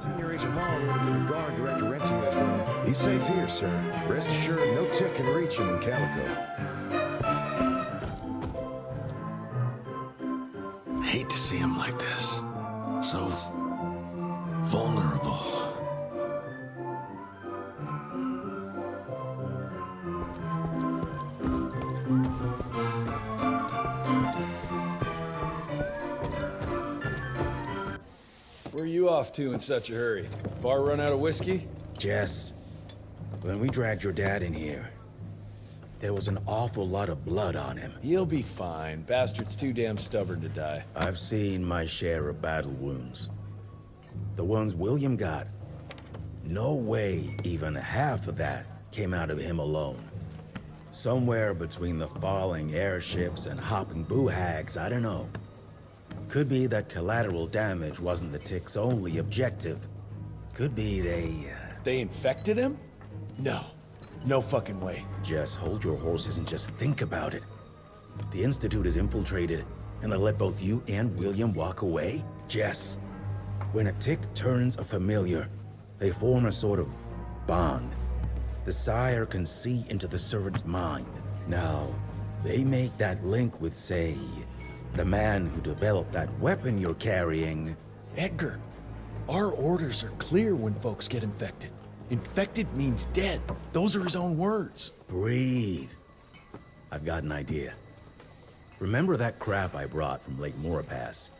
Senior Agent Hall ordered me to guard Director Rentier's room. He's safe here, sir. Rest assured, no tick can reach him in Calico. I hate to see him like this. So vulnerable. Where are you off to in such a hurry? Bar run out of whiskey? Jess, when we dragged your dad in here, there was an awful lot of blood on him. He'll be fine. Bastard's too damn stubborn to die. I've seen my share of battle wounds. The ones William got, no way even half of that came out of him alone. Somewhere between the falling airships and hopping boo-hags, I don't know. Could be that collateral damage wasn't the Tick's only objective. Could be They infected him? No. No fucking way. Just hold your horses and just think about it. The Institute is infiltrated, and they let both you and William walk away? Jess, when a Tick turns a familiar, they form a sort of bond. The sire can see into the servant's mind. Now, they make that link with, say, the man who developed that weapon you're carrying. Edgar, our orders are clear when folks get infected. Infected means dead. Those are his own words. Breathe. I've got an idea. Remember that crap I brought from Lake Morapass?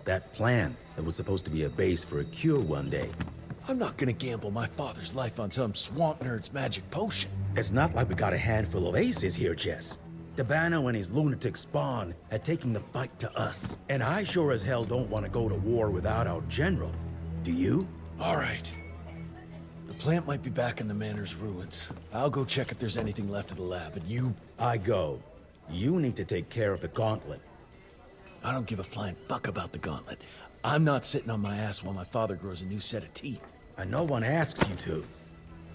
That plan that was supposed to be a base for a cure one day. I'm not gonna gamble my father's life on some swamp nerd's magic potion. It's not like we got a handful of aces here, Jess. Dabano and his lunatic spawn are taking the fight to us. And I sure as hell don't want to go to war without our general. Do you? All right. The plant might be back in the manor's ruins. I'll go check if there's anything left of the lab, and you... I go. You need to take care of the gauntlet. I don't give a flying fuck about the gauntlet. I'm not sitting on my ass while my father grows a new set of teeth. And no one asks you to.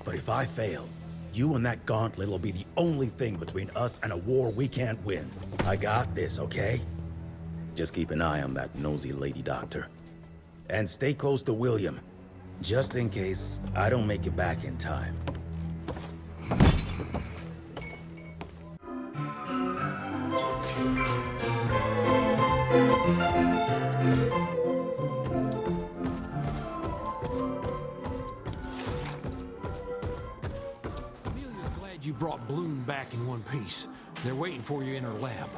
But if I fail, you and that gauntlet will be the only thing between us and a war we can't win. I got this, okay? Just keep an eye on that nosy lady doctor. And stay close to William, just in case I don't make it back in time. You brought Bloom back in one piece. They're waiting for you in her lab.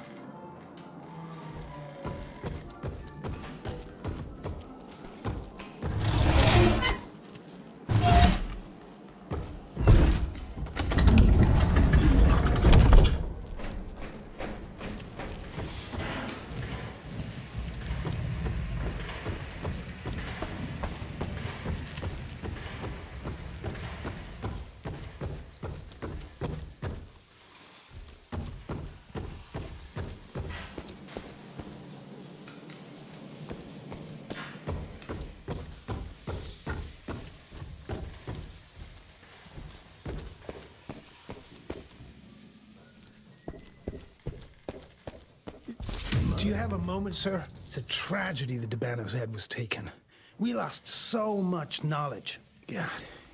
Do you have a moment, sir? It's a tragedy that Dabano's head was taken. We lost so much knowledge. God,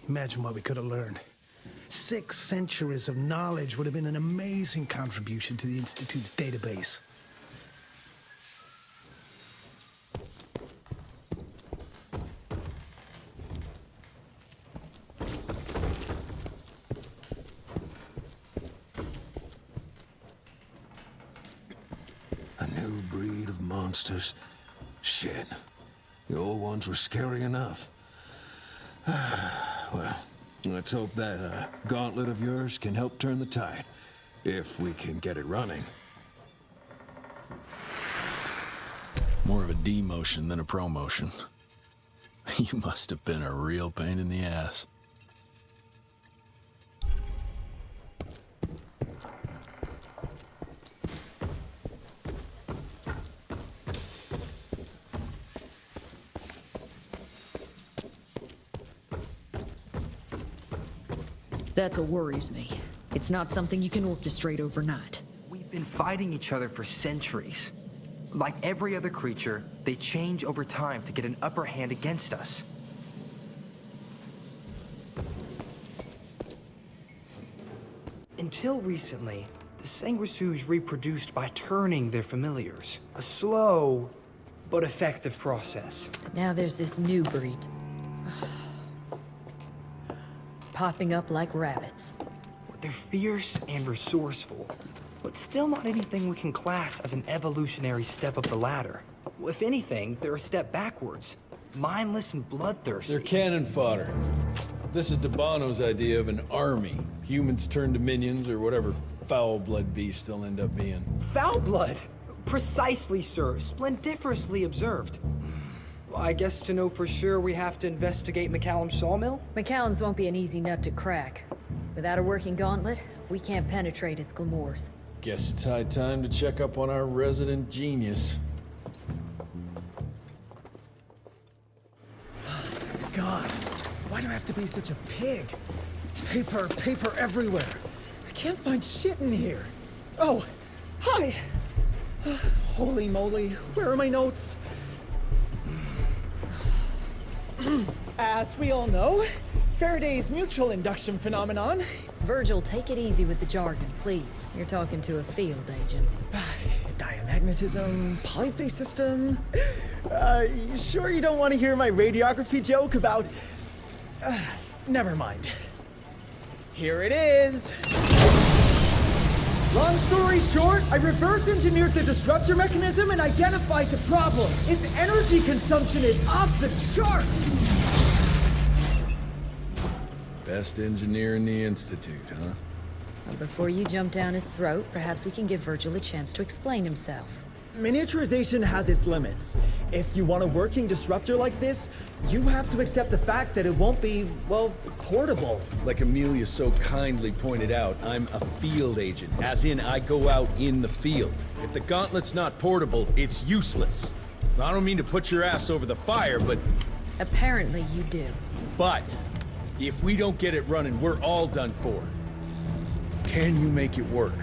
imagine what we could have learned. 6 centuries of knowledge would have been an amazing contribution to the Institute's database. A new breed of monsters. Shit. The old ones were scary enough. Well, let's hope that gauntlet of yours can help turn the tide. If we can get it running. More of a demotion than a promotion. You must have been a real pain in the ass. That's what worries me. It's not something you can orchestrate overnight. We've been fighting each other for centuries. Like every other creature, they change over time to get an upper hand against us. Until recently, the sanguisues reproduced by turning their familiars. A slow but effective process. But now there's this new breed. Popping up like rabbits. They're fierce and resourceful, but still not anything we can class as an evolutionary step up the ladder. If anything, they're a step backwards. Mindless and bloodthirsty. They're cannon fodder. This is Debano's idea of an army. Humans turn to minions or whatever foul-blood beasts they'll end up being. Foul blood! Precisely, sir. Splendiferously observed. Well, I guess to know for sure we have to investigate McCallum's sawmill? McCallum's won't be an easy nut to crack. Without a working gauntlet, we can't penetrate its glamours. Guess it's high time to check up on our resident genius. God, why do I have to be such a pig? Paper, paper everywhere. I can't find shit in here. Oh, hi! Holy moly, where are my notes? As we all know, Faraday's mutual induction phenomenon. Virgil, take it easy with the jargon, please. You're talking to a field agent. Diamagnetism, polyphase system. You sure you don't want to hear my radiography joke about... never mind. Here it is. Long story short, I reverse engineered the disruptor mechanism and identified the problem. Its energy consumption is off the charts. Best engineer in the Institute, huh? Well, before you jump down his throat, perhaps we can give Virgil a chance to explain himself. Miniaturization has its limits. If you want a working disruptor like this, you have to accept the fact that it won't be, well, portable. Like Amelia so kindly pointed out, I'm a field agent, as in I go out in the field. If the gauntlet's not portable, it's useless. I don't mean to put your ass over the fire, but... Apparently you do. But, if we don't get it running, we're all done for. Can you make it work?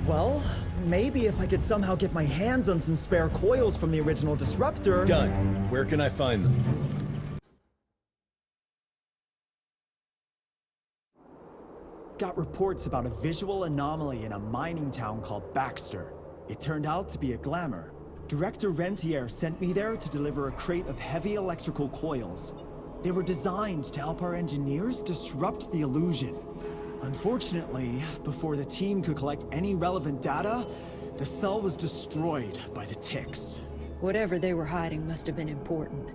Well, maybe if I could somehow get my hands on some spare coils from the original disruptor... Done. Where can I find them? Got reports about a visual anomaly in a mining town called Baxter. It turned out to be a glamour. Director Rentier sent me there to deliver a crate of heavy electrical coils. They were designed to help our engineers disrupt the illusion. Unfortunately, before the team could collect any relevant data, the cell was destroyed by the ticks. Whatever they were hiding must have been important.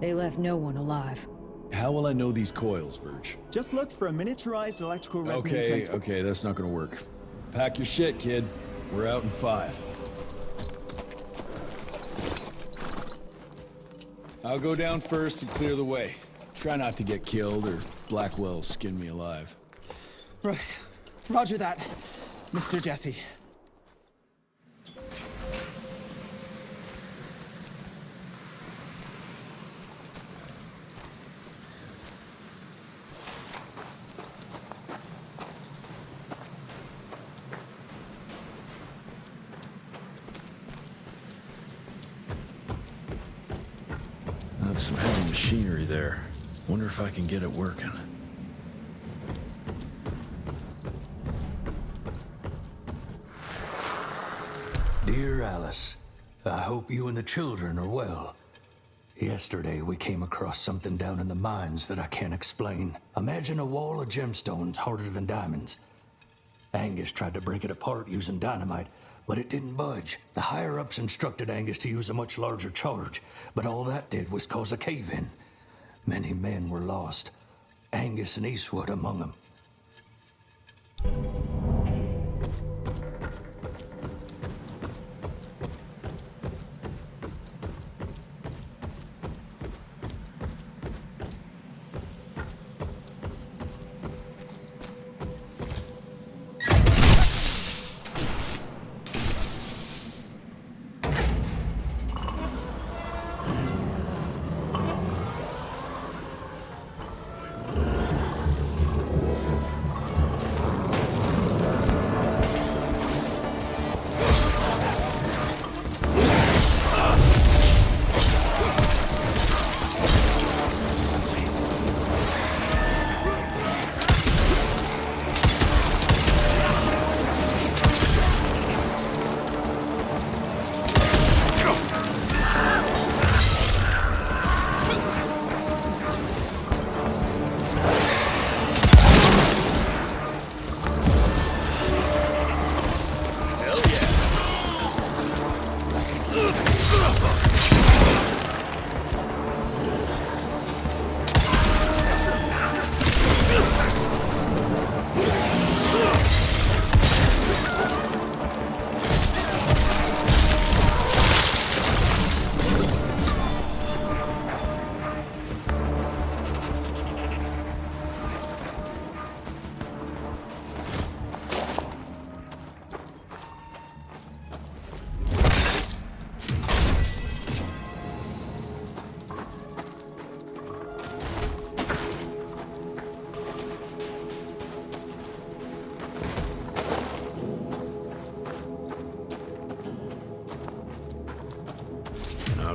They left no one alive. How will I know these coils, Verge? Just look for a miniaturized electrical resonant transfer. Okay, that's not gonna work. Pack your shit, kid. We're out in 5. I'll go down first and clear the way. Try not to get killed or Blackwell skin me alive. Right. Roger that, Mr. Jesse. That's some heavy machinery there. Wonder if I can get it working. Dear Alice, I hope you and the children are well. Yesterday we came across something down in the mines that I can't explain. Imagine a wall of gemstones harder than diamonds. Angus tried to break it apart using dynamite, but it didn't budge. The higher-ups instructed Angus to use a much larger charge, but all that did was cause a cave-in. Many men were lost, Angus and Eastwood among them.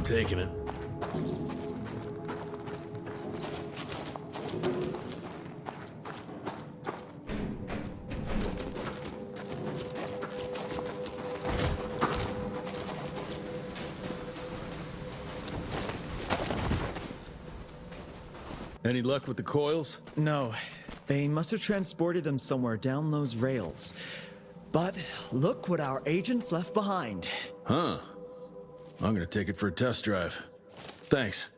I'm taking it. Any luck with the coils? No, they must have transported them somewhere down those rails. But look what our agents left behind. Huh. I'm gonna take it for a test drive. Thanks.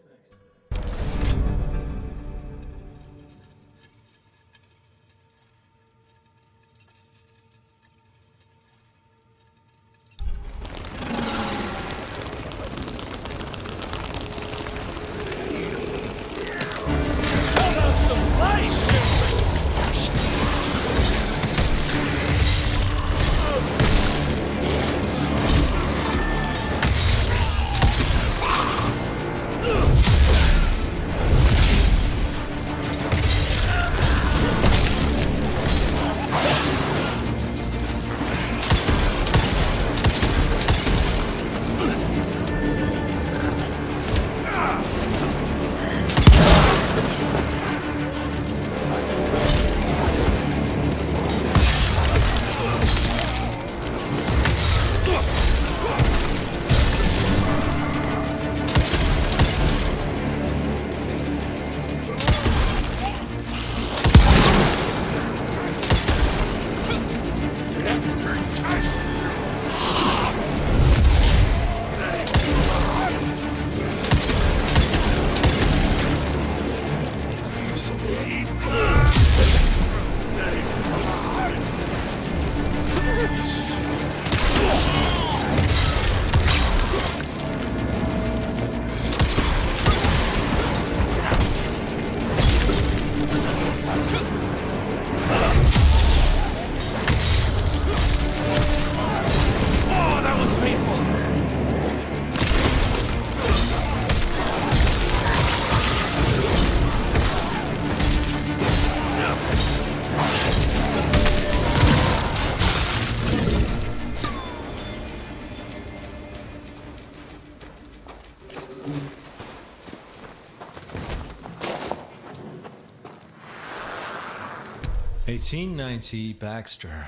(1890) Baxter.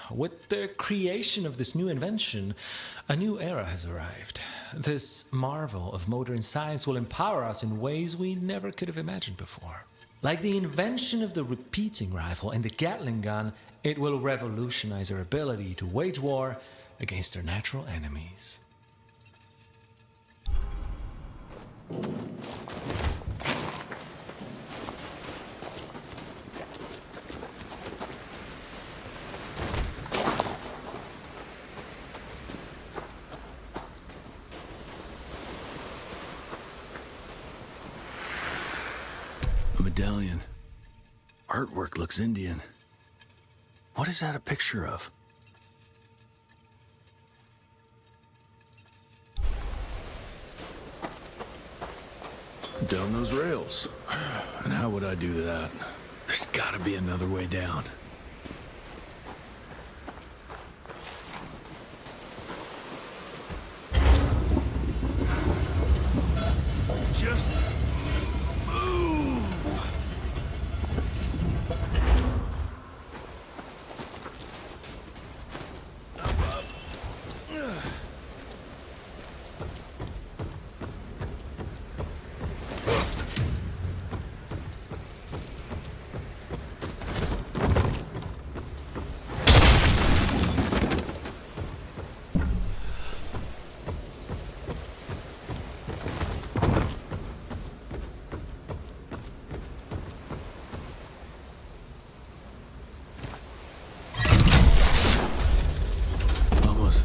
With the creation of this new invention, a new era has arrived. This marvel of modern science will empower us in ways we never could have imagined before. Like the invention of the repeating rifle and the Gatling gun, it will revolutionize our ability to wage war against our natural enemies. Medallion. Artwork looks Indian. What is that a picture of? Down those rails. And how would I do that? There's gotta be another way down. Just move!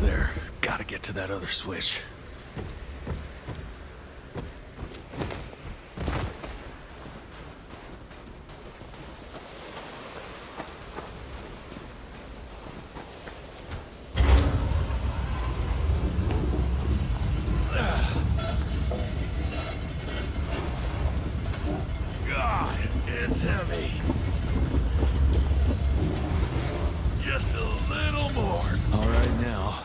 There. Gotta get to that other switch. God, it's heavy. Just a little more. All right now.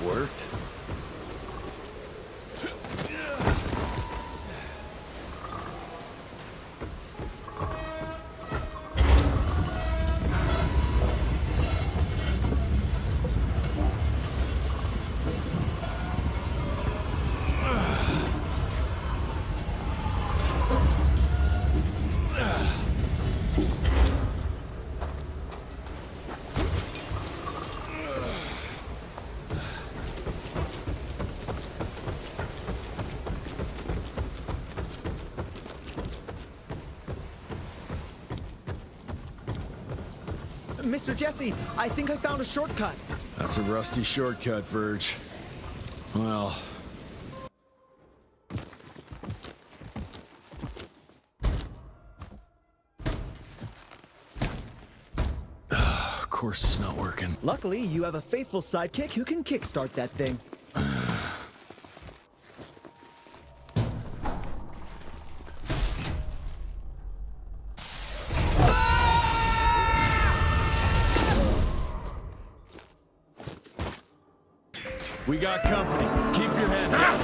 worked. Mr. Jesse, I think I found a shortcut. That's a rusty shortcut, Verge. Well... of course it's not working. Luckily, you have a faithful sidekick who can kickstart that thing. We got company. Keep your head down.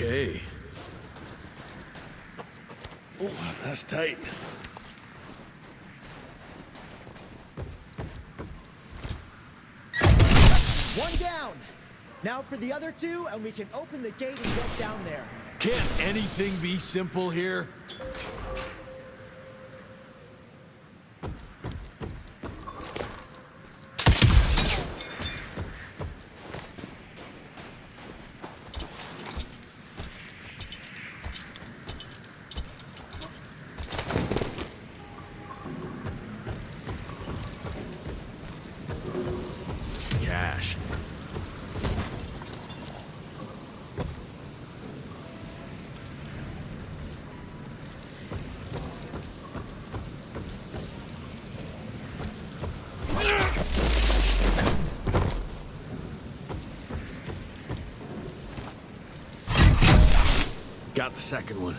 Okay. Oh, that's tight. One down. Now for the other two, and we can open the gate and get down there. Can't anything be simple here? Cash. Got the second one.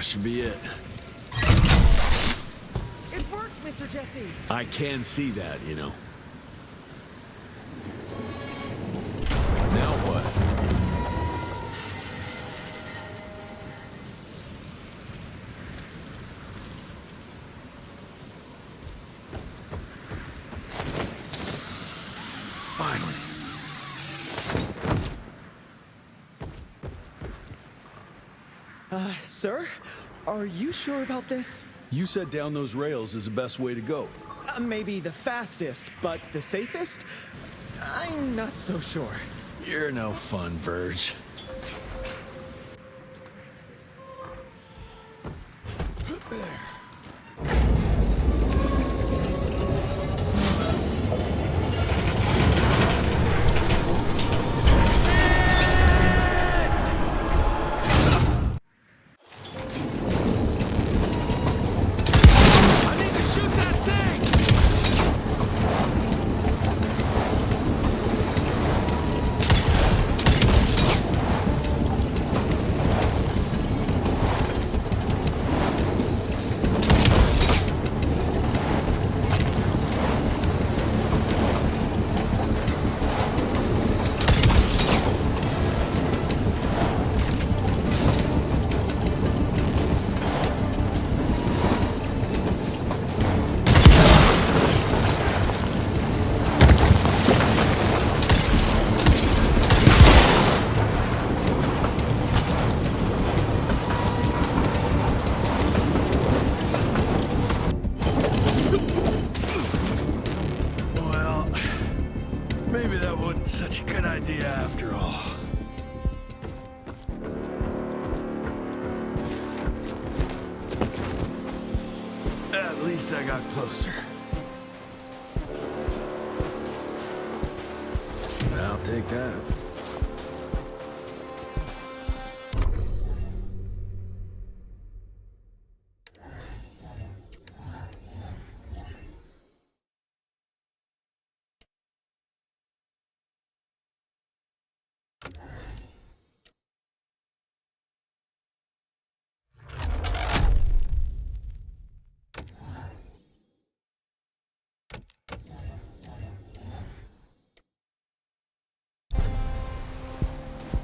That should be it. It worked, Mr. Jesse! I can see that, you know. Now what? Finally. Sir? Are you sure about this? You said down those rails is the best way to go. Maybe the fastest, but the safest? I'm not so sure. You're no fun, Verge. Maybe that wasn't such a good idea after all. At least I got closer. I'll take that.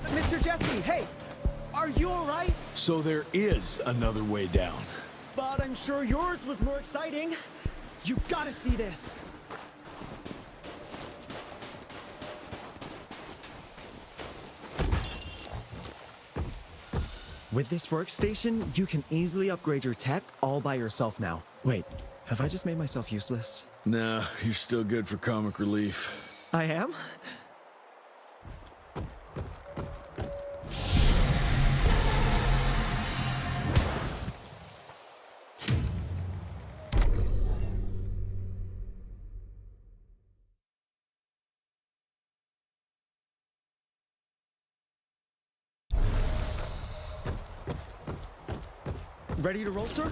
Mr. Jesse, hey! Are you alright? So there is another way down. But I'm sure yours was more exciting. You gotta see this. With this workstation, you can easily upgrade your tech all by yourself now. Wait, have I just made myself useless? No, you're still good for comic relief. I am? Ready to roll, sir?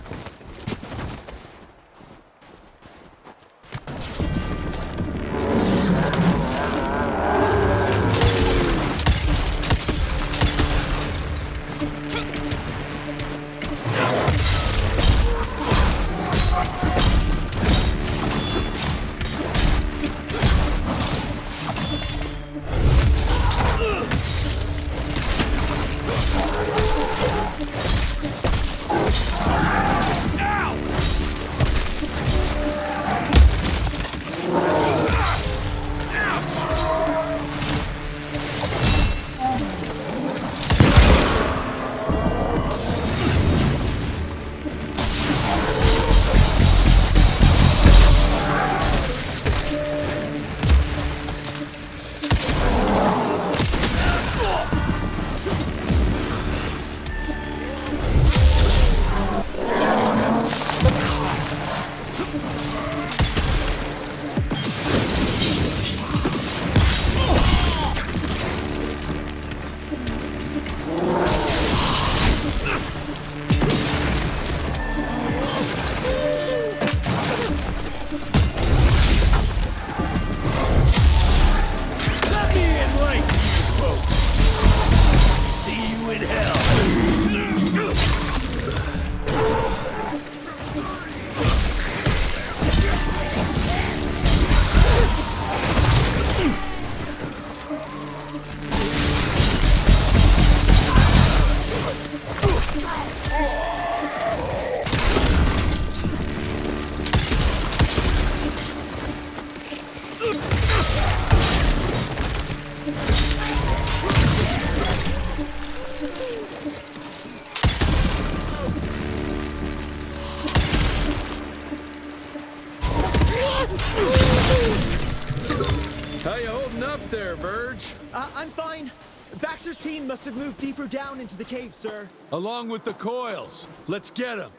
How you holding up there, Verge? I'm fine. Baxter's team must have moved deeper down into the cave, sir. Along with the coils. Let's get them.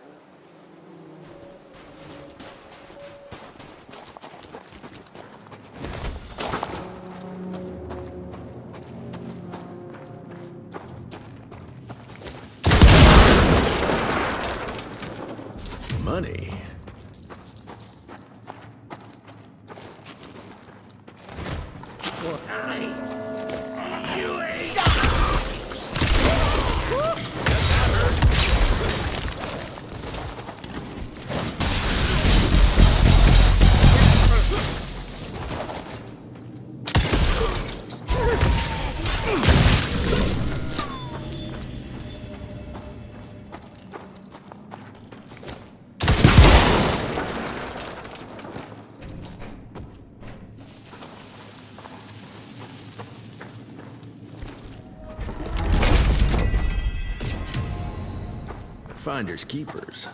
Money. Finders keepers.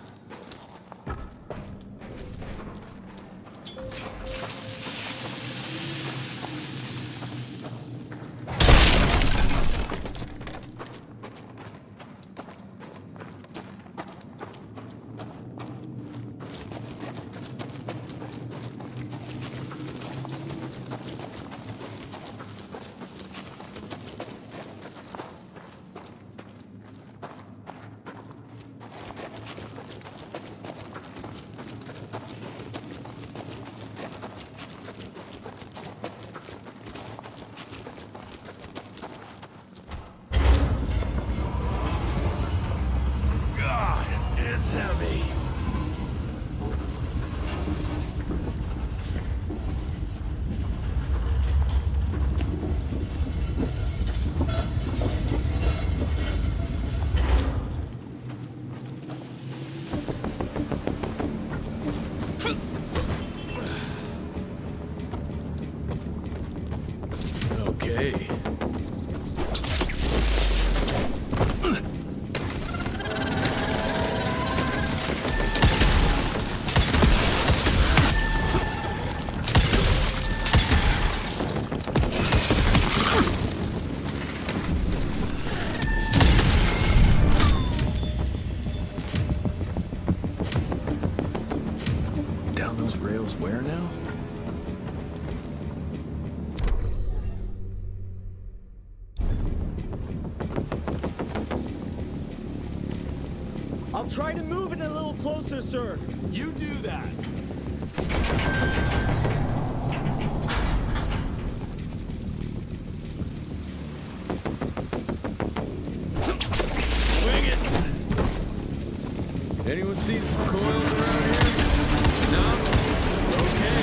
Heavy. Okay. Down those rails where now? I'll try to move it a little closer, sir. You do that. Wing it! Anyone seen some coils around here? No? Okay.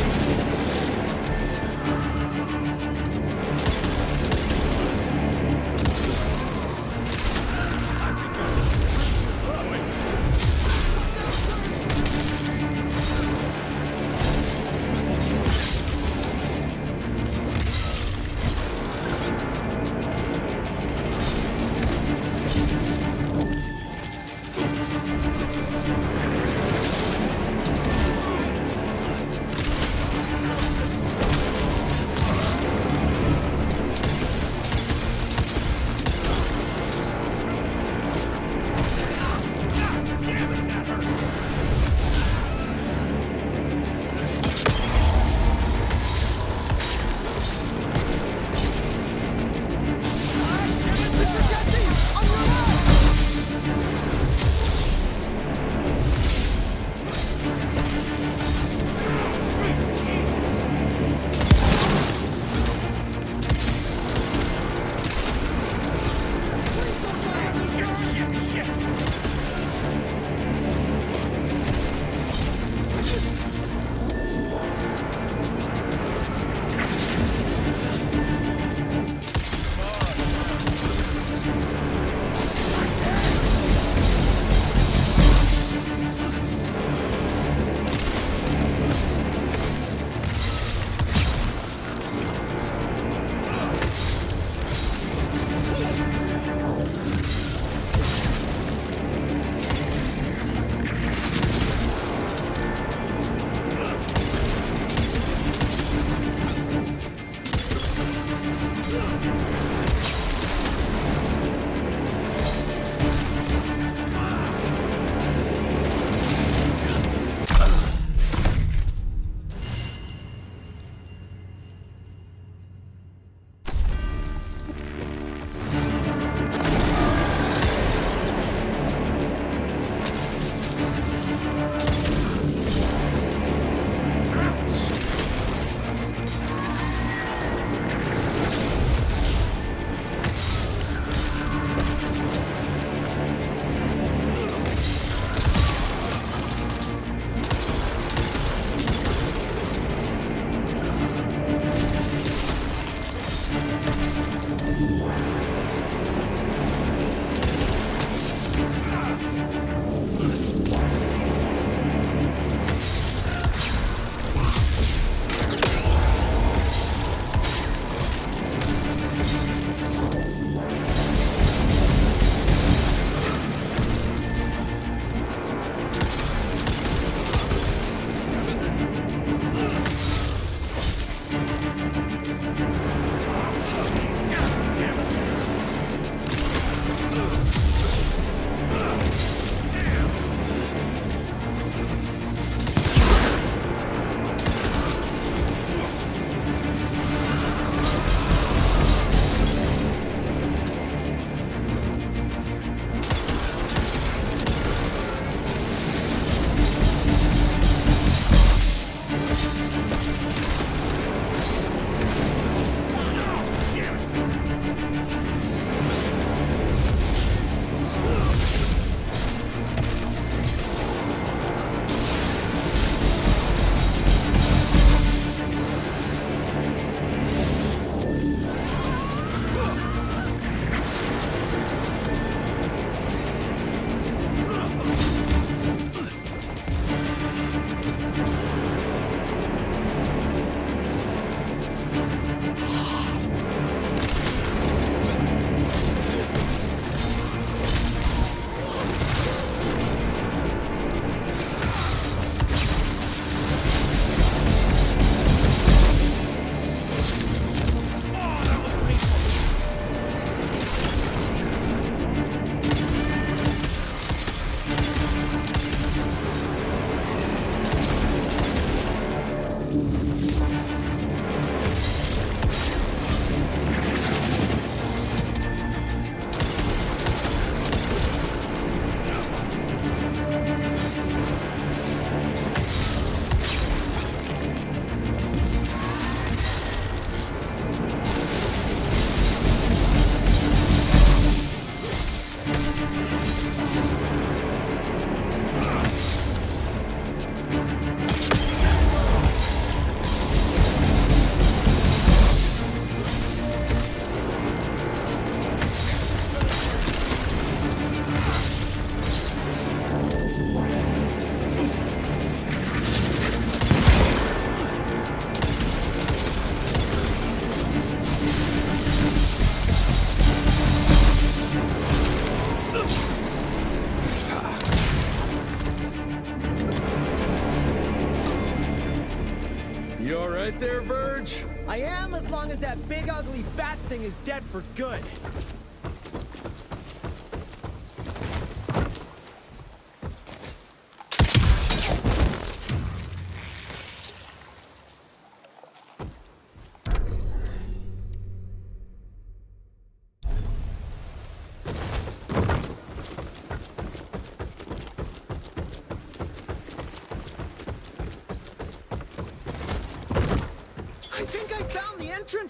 right there, Verge? I am, as long as that big ugly bat thing is dead for good.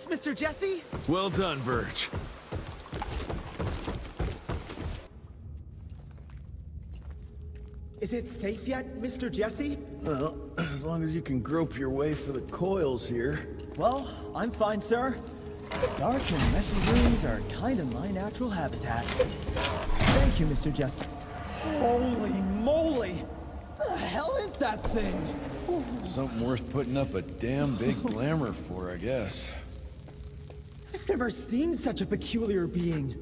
Mr. Jesse? Well done, Verge. Is it safe yet, Mr. Jesse? Well, as long as you can grope your way for the coils here. Well, I'm fine, sir. Dark and messy rooms are kind of my natural habitat. Thank you, Mr. Jesse. Holy moly! The hell is that thing? Something worth putting up a damn big glamour for, I guess. I've never seen such a peculiar being.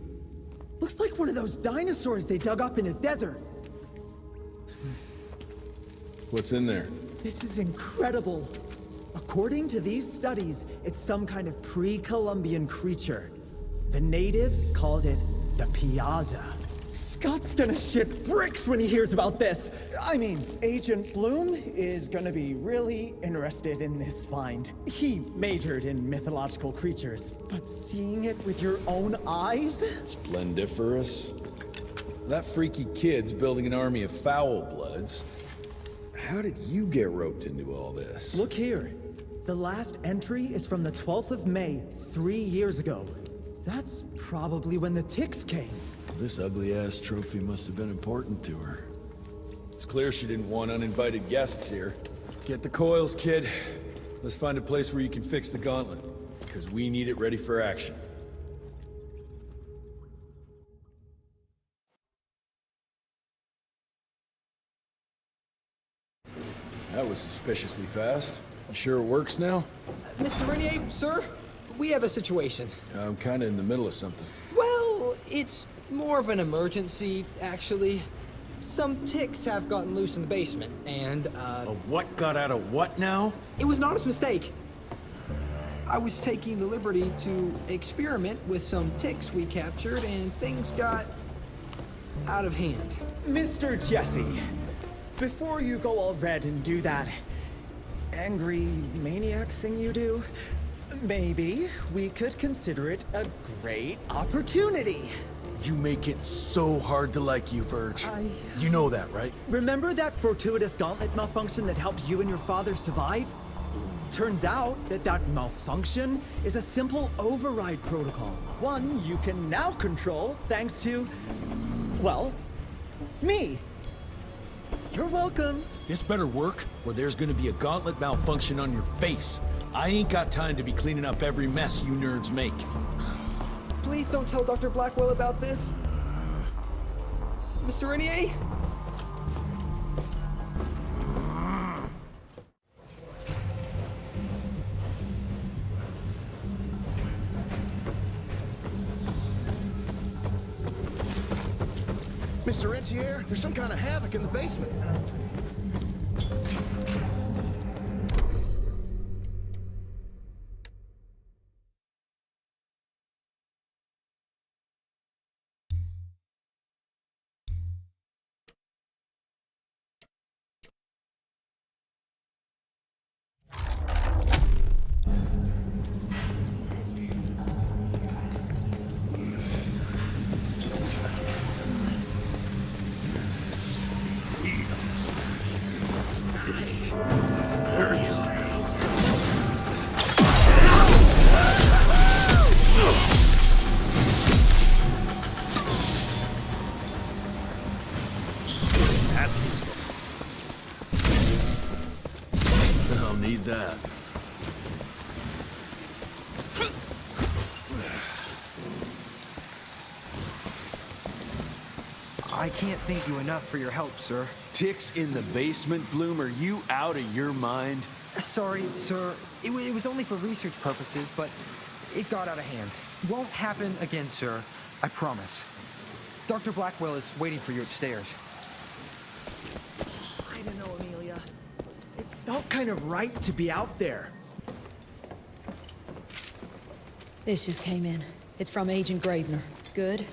Looks like one of those dinosaurs they dug up in a desert. What's in there? This is incredible. According to these studies, it's some kind of pre-Columbian creature. The natives called it the Piazza. Scott's gonna shit bricks when he hears about this. I mean, Agent Bloom is gonna be really interested in this find. He majored in mythological creatures, but seeing it with your own eyes? Splendiferous. That freaky kid's building an army of foul bloods. How did you get roped into all this? Look here. The last entry is from the 12th of May, 3 years ago. That's probably when the ticks came. This ugly-ass trophy must have been important to her. It's clear she didn't want uninvited guests here. Get the coils, kid. Let's find a place where you can fix the gauntlet, because we need it ready for action. That was suspiciously fast. You sure it works now? Mr. Rentier, sir, we have a situation. I'm kinda in the middle of something. Well, it's more of an emergency, actually. Some ticks have gotten loose in the basement, and, A what got out of what now? It was an honest mistake. I was taking the liberty to experiment with some ticks we captured, and things got out of hand. Mr. Jesse, before you go all red and do that angry maniac thing you do, maybe we could consider it a great opportunity. You make it so hard to like you, Verge. You know that, right? Remember that fortuitous gauntlet malfunction that helped you and your father survive? Turns out that malfunction is a simple override protocol. One you can now control thanks to, well, me. You're welcome. This better work, or there's gonna be a gauntlet malfunction on your face. I ain't got time to be cleaning up every mess you nerds make. Please don't tell Dr. Blackwell about this. Mr. Rentier? Mr. Rentier, there's some kind of havoc in the basement. That's useful. I'll need that. I can't thank you enough for your help, sir. Ticks in the basement, Bloom? Are you out of your mind? Sorry, sir. It was only for research purposes, but it got out of hand. Won't happen again, sir. I promise. Dr. Blackwell is waiting for you upstairs. I don't know, Amelia. It felt kind of right to be out there. This just came in. It's from Agent Gravener. Good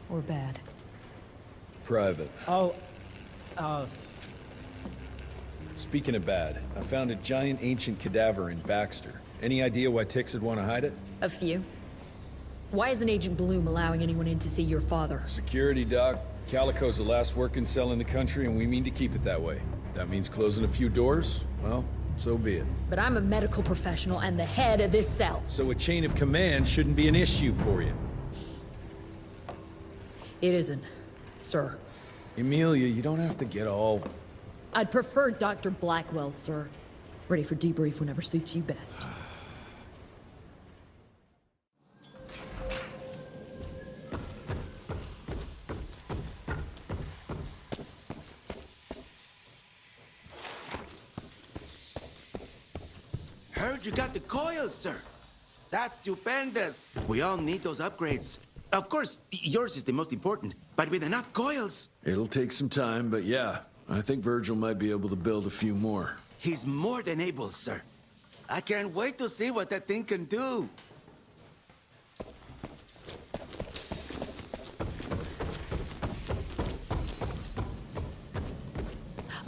or bad? Private. Oh, Speaking of bad, I found a giant ancient cadaver in Baxter. Any idea why Ticks would want to hide it? A few. Why isn't Agent Bloom allowing anyone in to see your father? Security, Doc. Calico's the last working cell in the country, and we mean to keep it that way. That means closing a few doors? Well, so be it. But I'm a medical professional and the head of this cell. So a chain of command shouldn't be an issue for you. It isn't, sir. Emilia, you don't have to get all... I'd prefer Dr. Blackwell, sir. Ready for debrief whenever suits you best. Heard you got the coils, sir. That's stupendous. We all need those upgrades. Of course, yours is the most important, but with enough coils... It'll take some time, but yeah, I think Virgil might be able to build a few more. He's more than able, sir. I can't wait to see what that thing can do.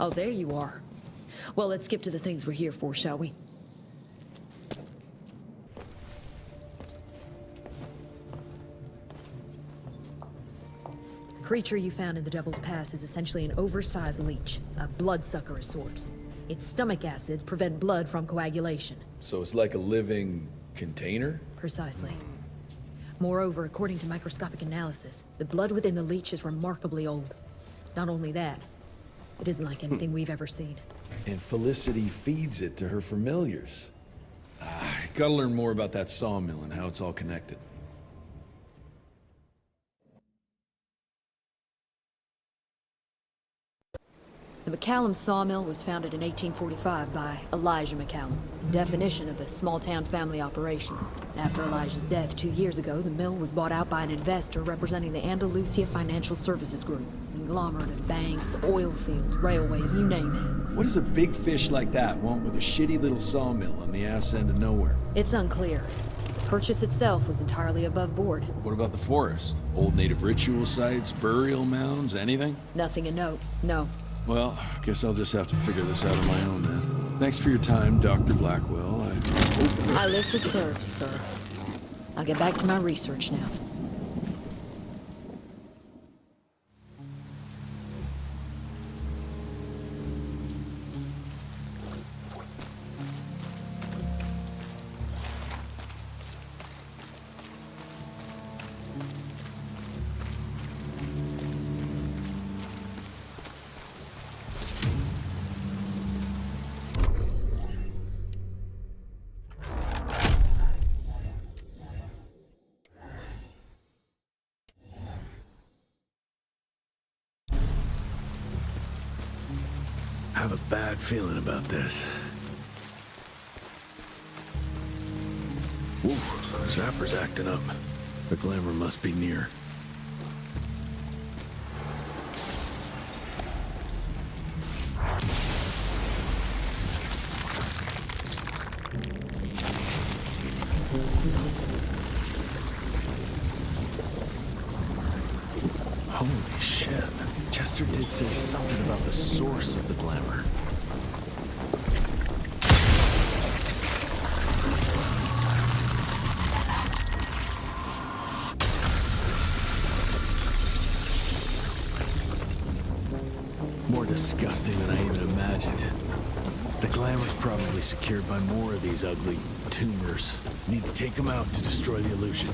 Oh, there you are. Well, let's skip to the things we're here for, shall we? The creature you found in the Devil's Pass is essentially an oversized leech, a bloodsucker of sorts. Its stomach acids prevent blood from coagulation. So it's like a living container? Precisely. Moreover, according to microscopic analysis, the blood within the leech is remarkably old. It's not only that, it isn't like anything we've ever seen. And Felicity feeds it to her familiars. Gotta learn more about that sawmill and how it's all connected. The McCallum sawmill was founded in 1845 by Elijah McCallum, definition of a small-town family operation. After Elijah's death 2 years ago, the mill was bought out by an investor representing the Andalusia Financial Services Group. Conglomerate of banks, oil fields, railways, you name it. What does a big fish like that want with a shitty little sawmill on the ass end of nowhere? It's unclear. purchase itself was entirely above board. What about the forest? Old native ritual sites, burial mounds, anything? Nothing a note, no. Well, guess I'll just have to figure this out on my own then. Thanks for your time, Dr. Blackwell. I live to serve, sir. I'll get back to my research now. I have a bad feeling about this. Ooh, Zapper's acting up. The glamour must be near. Holy shit. Chester did say something about the source of the glamour. More disgusting than I even imagined. The glamour's probably secured by more of these ugly tumors. Need to take them out to destroy the illusion.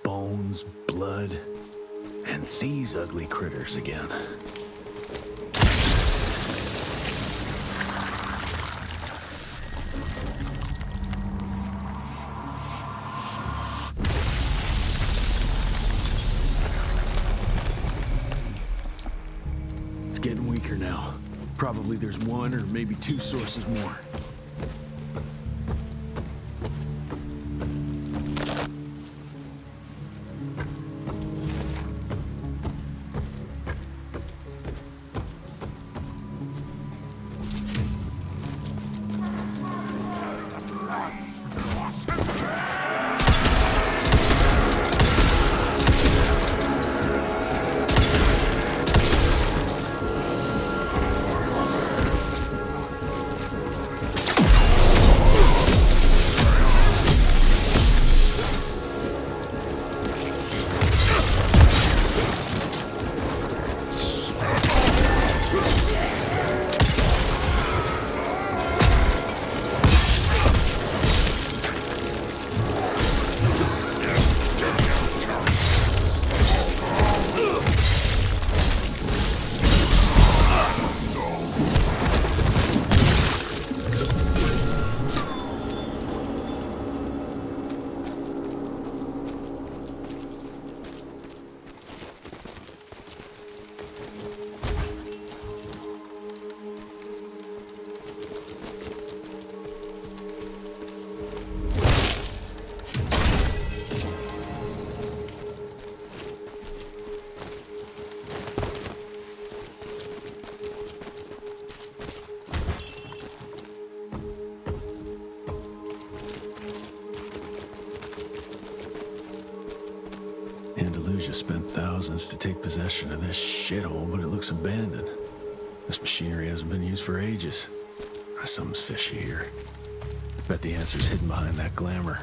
Bones, blood, and these ugly critters again. It's getting weaker now. Probably there's one or maybe two sources more. Andalusia spent thousands to take possession of this shithole, but it looks abandoned. This machinery hasn't been used for ages. Something's fishy here. Bet the answer's hidden behind that glamour.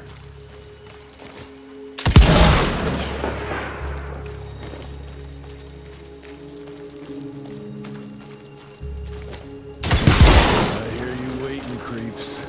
I hear you waiting, creeps.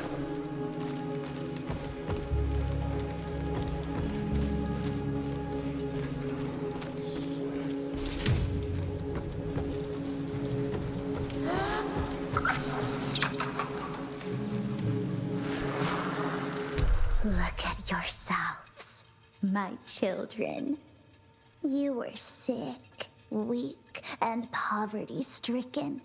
Look at yourselves, my children. You were sick, weak, and poverty-stricken.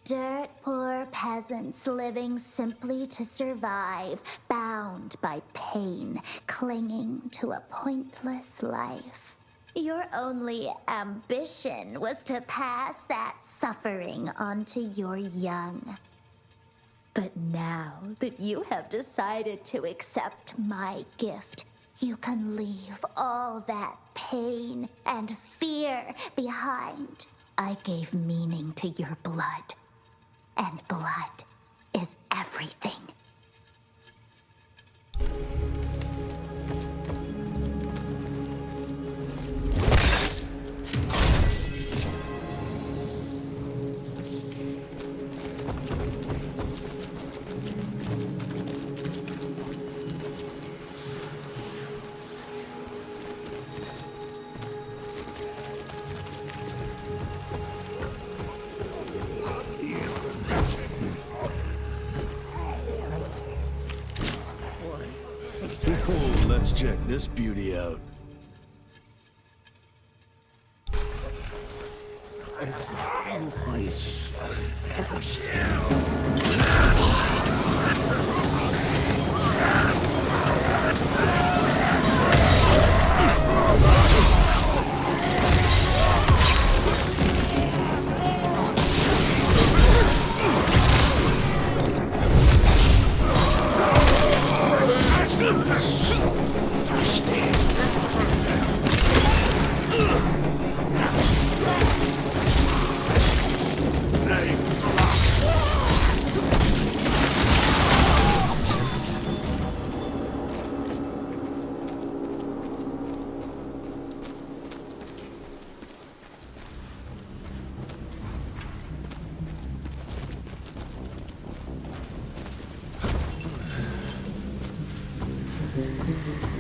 Dirt poor peasants living simply to survive, bound by pain, clinging to a pointless life. Your only ambition was to pass that suffering on to your young. But now that you have decided to accept my gift, you can leave all that pain and fear behind. I gave meaning to your blood, and blood is everything. Let's check this beauty out.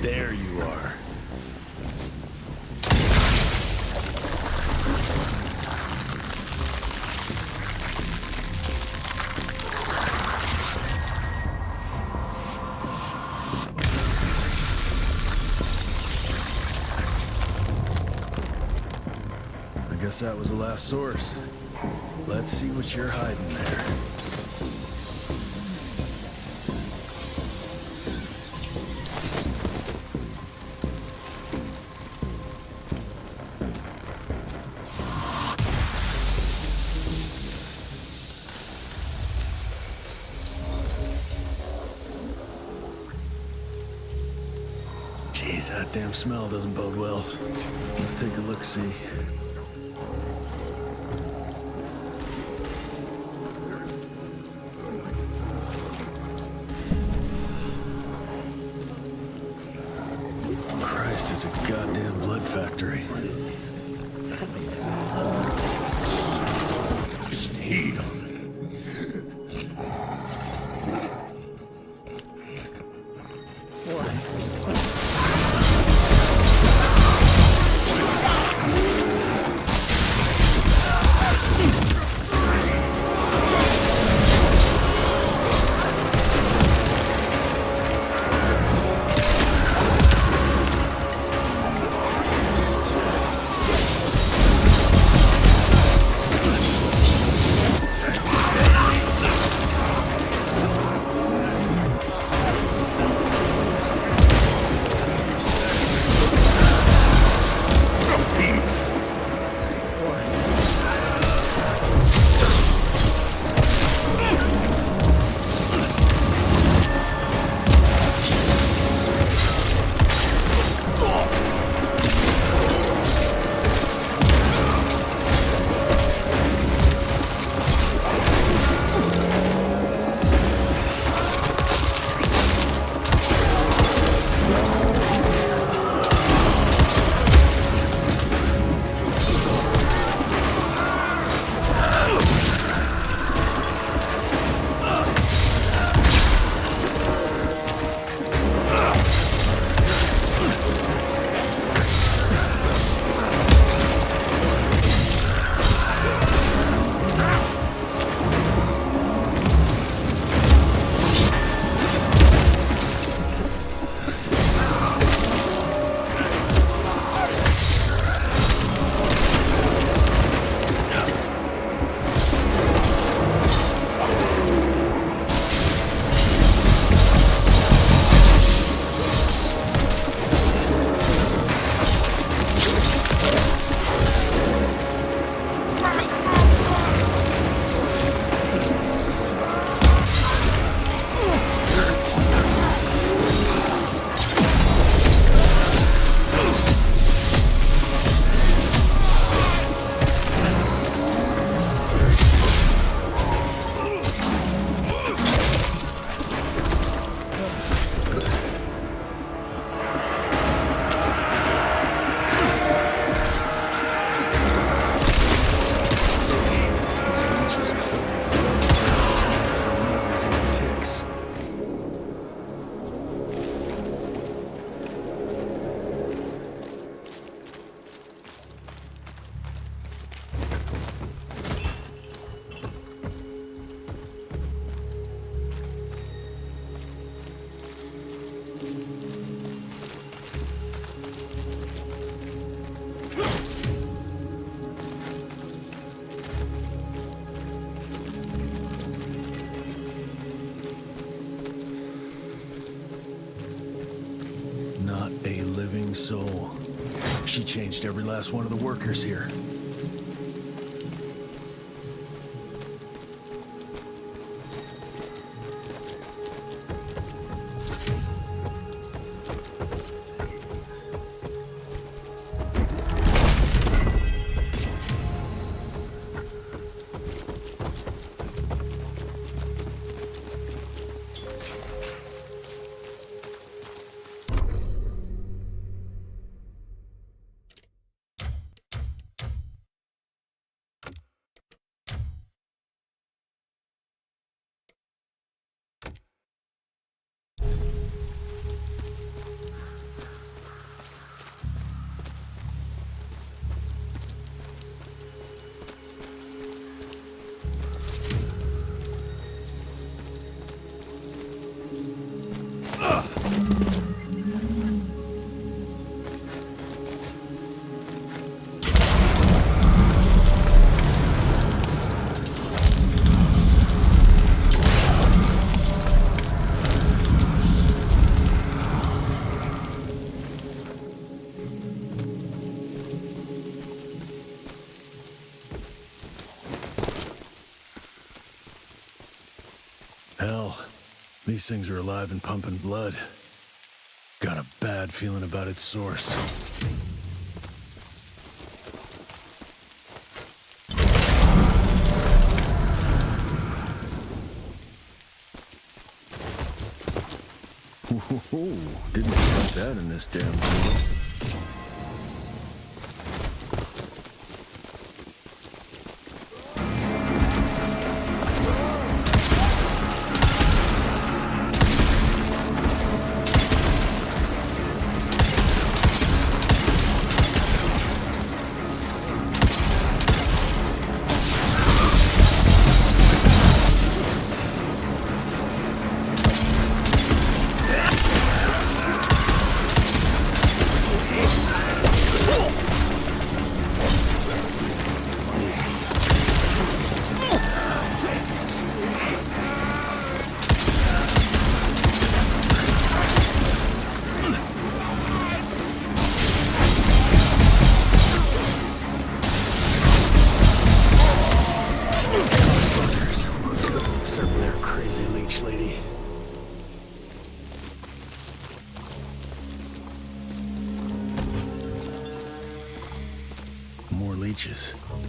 There you are. I guess that was the last source. Let's see what you're hiding there. Jeez, that damn smell doesn't bode well. Let's take a look-see. Christ, it's a goddamn blood factory. soul. She changed every last one of the workers here. Hell, these things are alive and pumping blood. Got a bad feeling about its source. Ooh, didn't expect that in this damn field.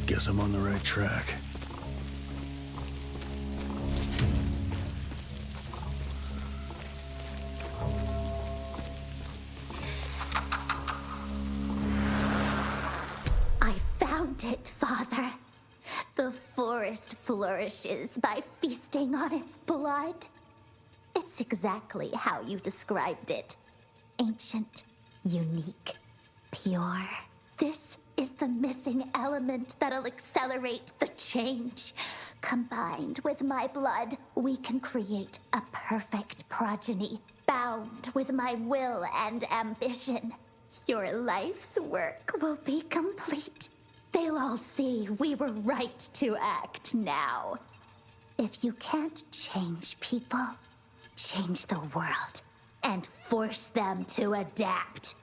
Guess I'm on the right track. I found it, Father. The forest flourishes by feasting on its blood. It's exactly how you described it. Ancient, unique, pure. This is the missing element that'll accelerate the change. Combined with my blood, we can create a perfect progeny, bound with my will and ambition. Your life's work will be complete. They'll all see we were right to act now. If you can't change people, change the world and force them to adapt.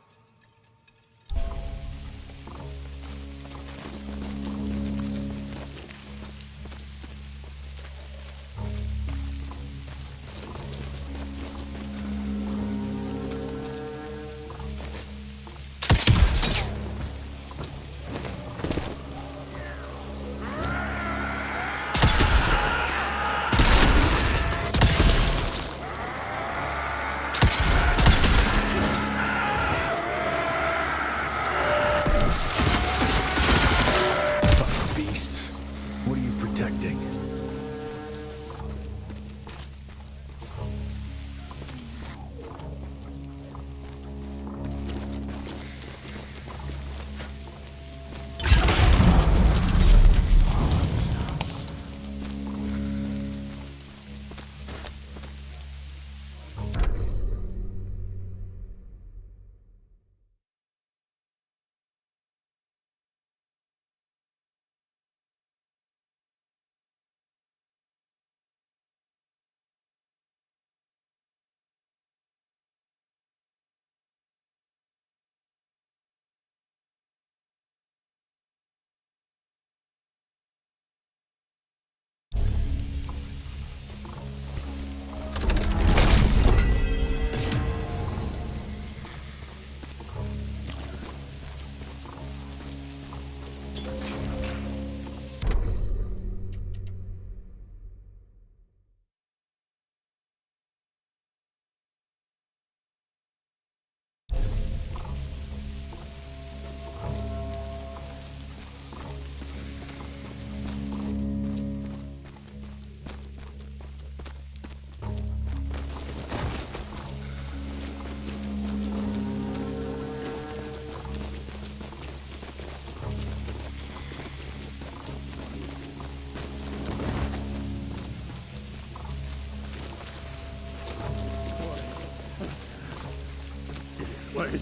Why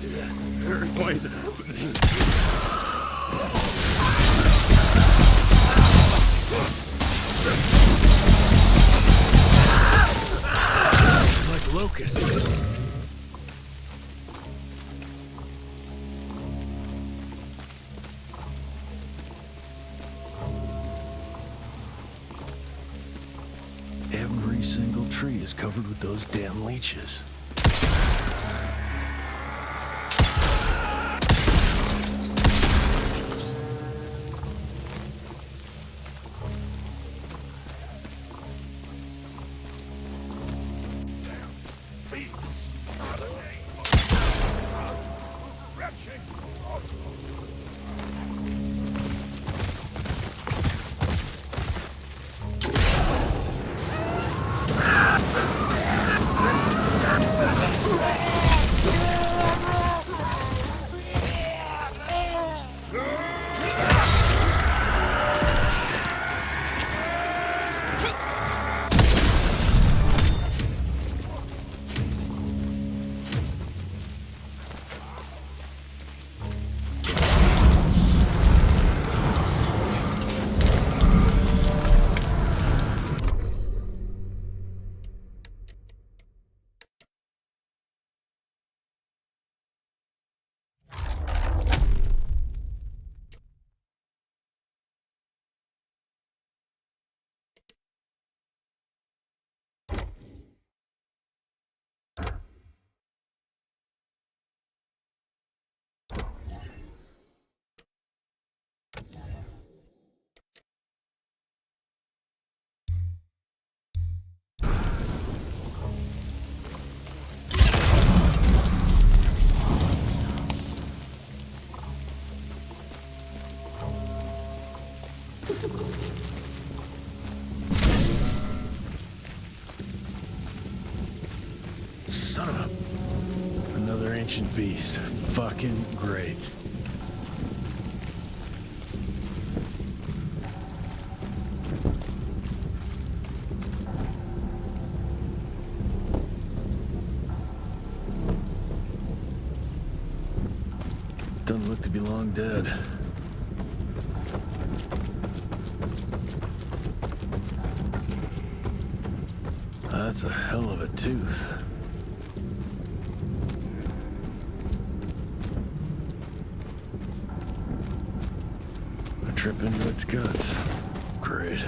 is it happening? Like locusts. Every single tree is covered with those damn leeches. Son of a... Another ancient beast. Fucking great. Doesn't look to be long dead. That's a hell of a tooth. I trip into its guts. Great.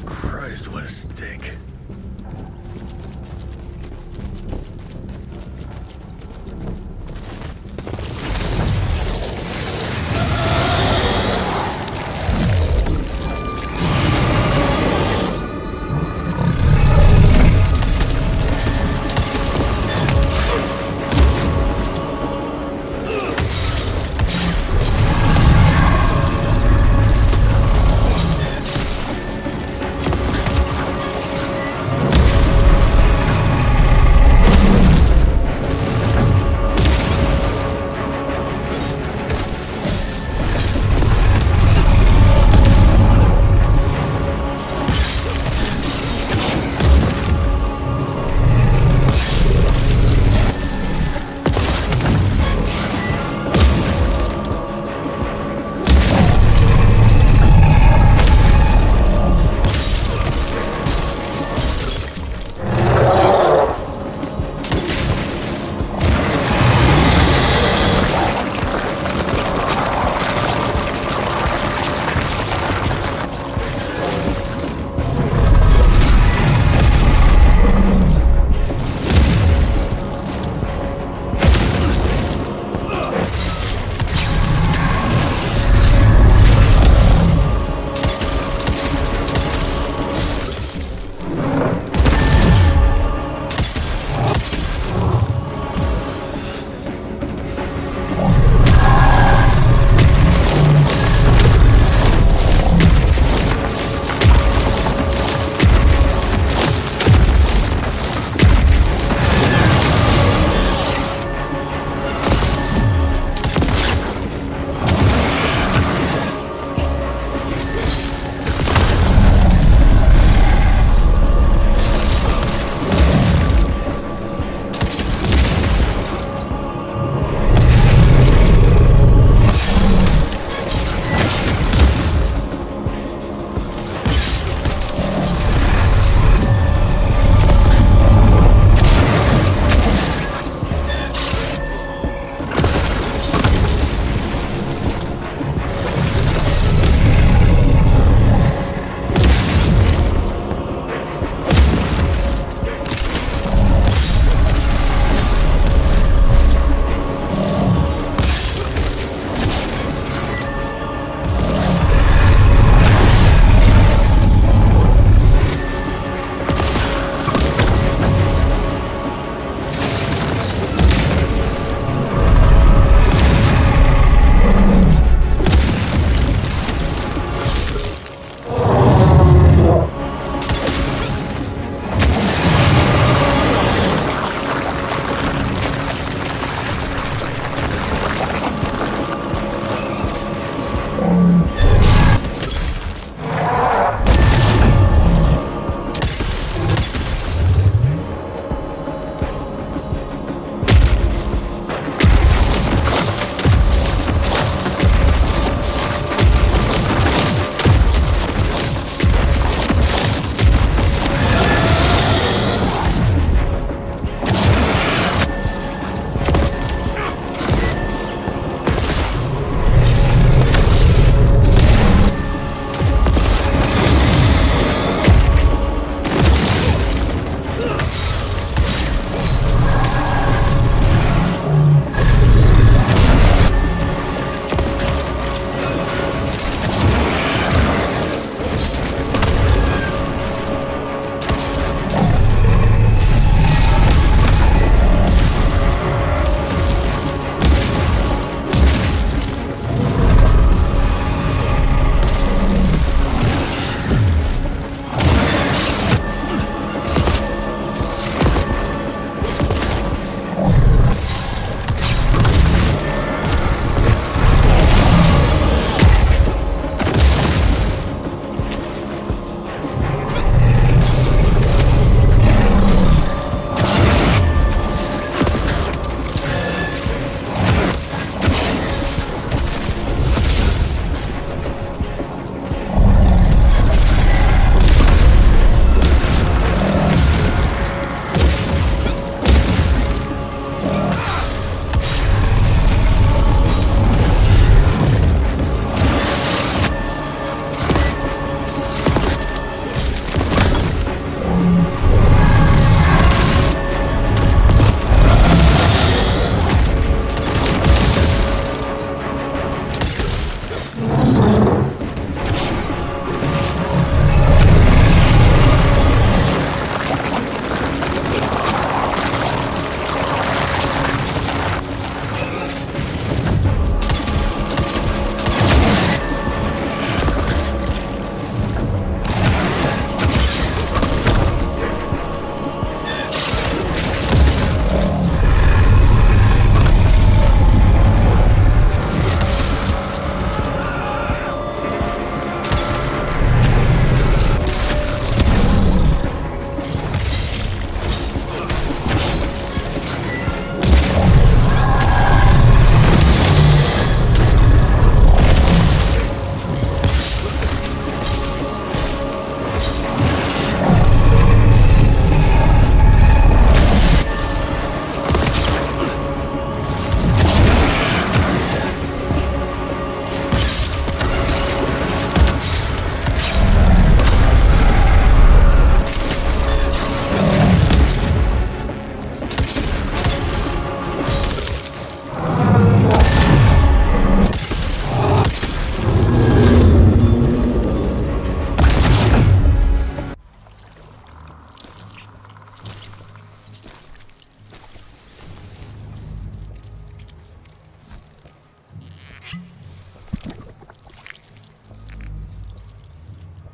Christ, what a stink.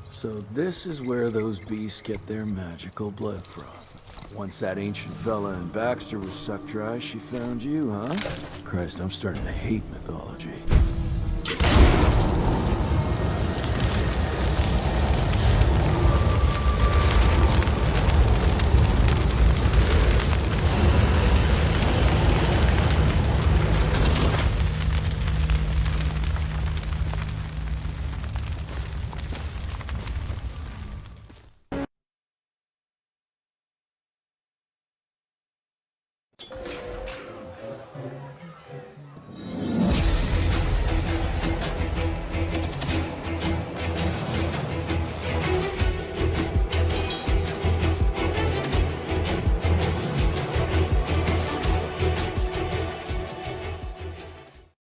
So this is where those beasts get their magical blood from. Once that ancient fella in Baxter was sucked dry, she found you, huh? Christ, I'm starting to hate mythology.